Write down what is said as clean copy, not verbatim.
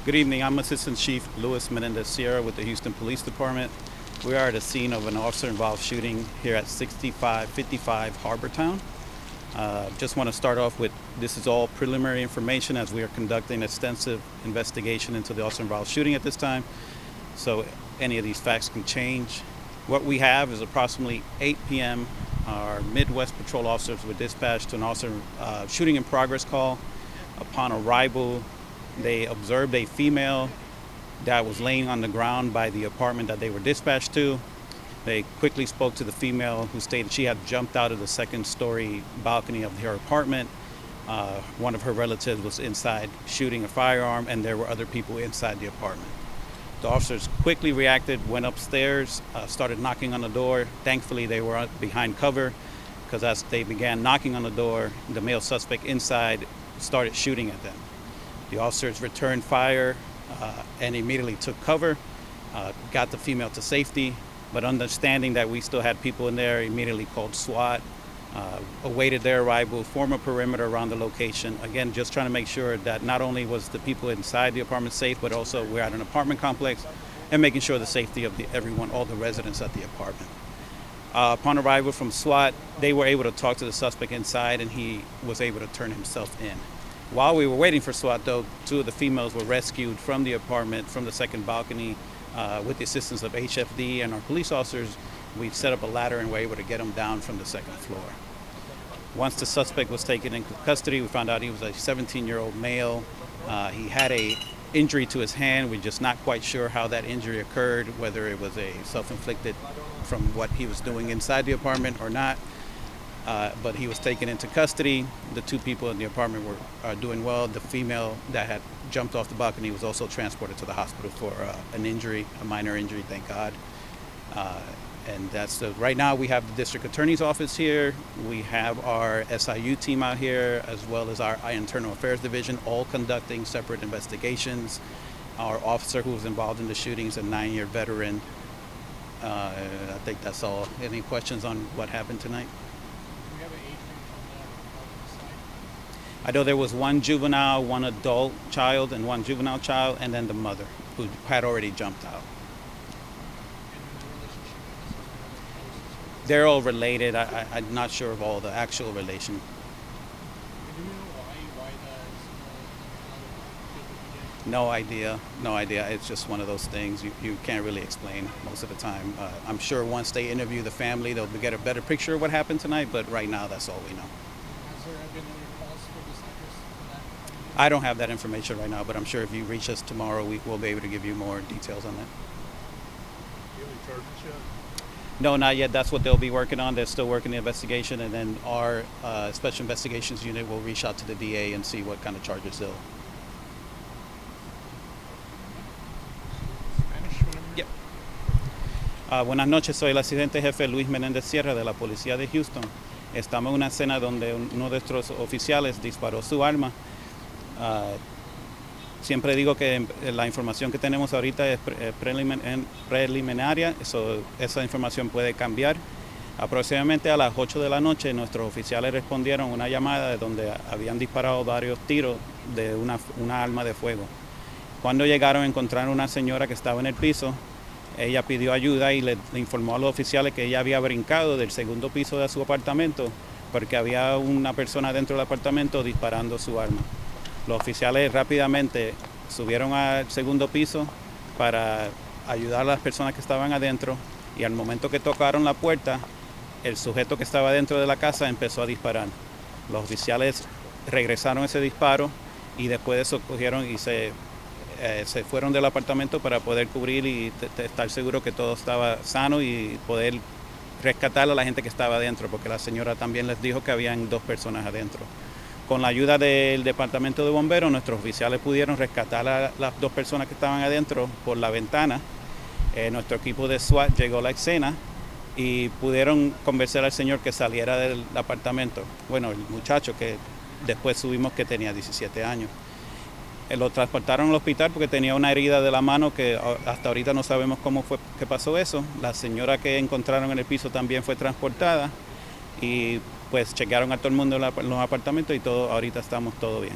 Good evening. I'm Assistant Chief Luis Menendez-Sierra with the Houston Police Department. We are at a scene of an officer-involved shooting here at 6555 Harbortown. Just want to start off with, this is all preliminary information as we are conducting extensive investigation into the officer-involved shooting at this time. So any of these facts can change. What we have is approximately 8 p.m. Our Midwest Patrol officers were dispatched to an officer shooting in progress call. Upon arrival, they observed a female that was laying on the ground by the apartment that they were dispatched to. They quickly spoke to the female, who stated she had jumped out of the second-story balcony of her apartment. One of her relatives was inside shooting a firearm, and there were other people inside the apartment. The officers quickly reacted, went upstairs, started knocking on the door. Thankfully, they were behind cover, because as they began knocking on the door, the male suspect inside started shooting at them. The officers returned fire and immediately took cover, got the female to safety, but understanding that we still had people in there, immediately called SWAT, awaited their arrival, formed a perimeter around the location. Again, just trying to make sure that not only was the people inside the apartment safe, but also we're at an apartment complex and making sure the safety of everyone, all the residents at the apartment. Upon arrival from SWAT, they were able to talk to the suspect inside, and he was able to turn himself in. While we were waiting for SWAT, though, two of the females were rescued from the apartment, from the second balcony, with the assistance of HPD and our police officers. We set up a ladder and were able to get them down from the second floor. Once the suspect was taken into custody, we found out he was a 17-year-old male. He had an injury to his hand. We're just not quite sure how that injury occurred, whether it was a self-inflicted from what he was doing inside the apartment or not. But he was taken into custody. The two people in the apartment were doing well. The female that had jumped off the balcony was also transported to the hospital for an injury, a minor injury, thank God. And that's right now we have the district attorney's office here. We have our SIU team out here, as well as our internal affairs division, all conducting separate investigations. Our officer who was involved in the shootings, a 9-year veteran. I think that's all. Any questions on what happened tonight? I know there was one juvenile, one adult child, and one juvenile child, and then the mother, who had already jumped out. They're all related. I'm not sure of all the actual relation. No idea. No idea. It's just one of those things you can't really explain most of the time. I'm sure once they interview the family, they'll get a better picture of what happened tonight, but right now that's all we know. Has there been any calls for this address? I don't have that information right now, but I'm sure if you reach us tomorrow, we'll be able to give you more details on that. Do you have any charges yet? No, not yet. That's what they'll be working on. They're still working the investigation, and then our Special Investigations Unit will reach out to the DA and see what kind of charges they'll. Yep. Buenas noches, soy el asistente jefe Luis Menéndez-Sierra de la Policía de Houston. Estamos en una escena donde uno de nuestros oficiales disparó su arma. Siempre digo que la información que tenemos ahorita es preliminaria, esa información puede cambiar. Aproximadamente a las 8 de la noche nuestros oficiales respondieron a una llamada de donde habían disparado varios tiros de una arma de fuego. Cuando llegaron encontraron una señora que estaba en el piso. Ella pidió ayuda y le informó a los oficiales que ella había brincado del segundo piso de su apartamento porque había una persona dentro del apartamento disparando su arma. Los oficiales rápidamente subieron al segundo piso para ayudar a las personas que estaban adentro, y al momento que tocaron la puerta, el sujeto que estaba dentro de la casa empezó a disparar. Los oficiales regresaron ese disparo y después de eso cogieron y se fueron del apartamento para poder cubrir y estar seguro que todo estaba sano y poder rescatar a la gente que estaba adentro, porque la señora también les dijo que habían 2 personas adentro. Con la ayuda del departamento de bomberos, nuestros oficiales pudieron rescatar a las 2 personas que estaban adentro por la ventana. Nuestro equipo de SWAT llegó a la escena y pudieron convencer al señor que saliera del apartamento. Bueno, el muchacho que después subimos que tenía 17 años. Lo transportaron al hospital porque tenía una herida de la mano que hasta ahorita no sabemos cómo fue que pasó eso. La señora que encontraron en el piso también fue transportada y pues chequearon a todo el mundo en los apartamentos y todo, ahorita estamos todo bien.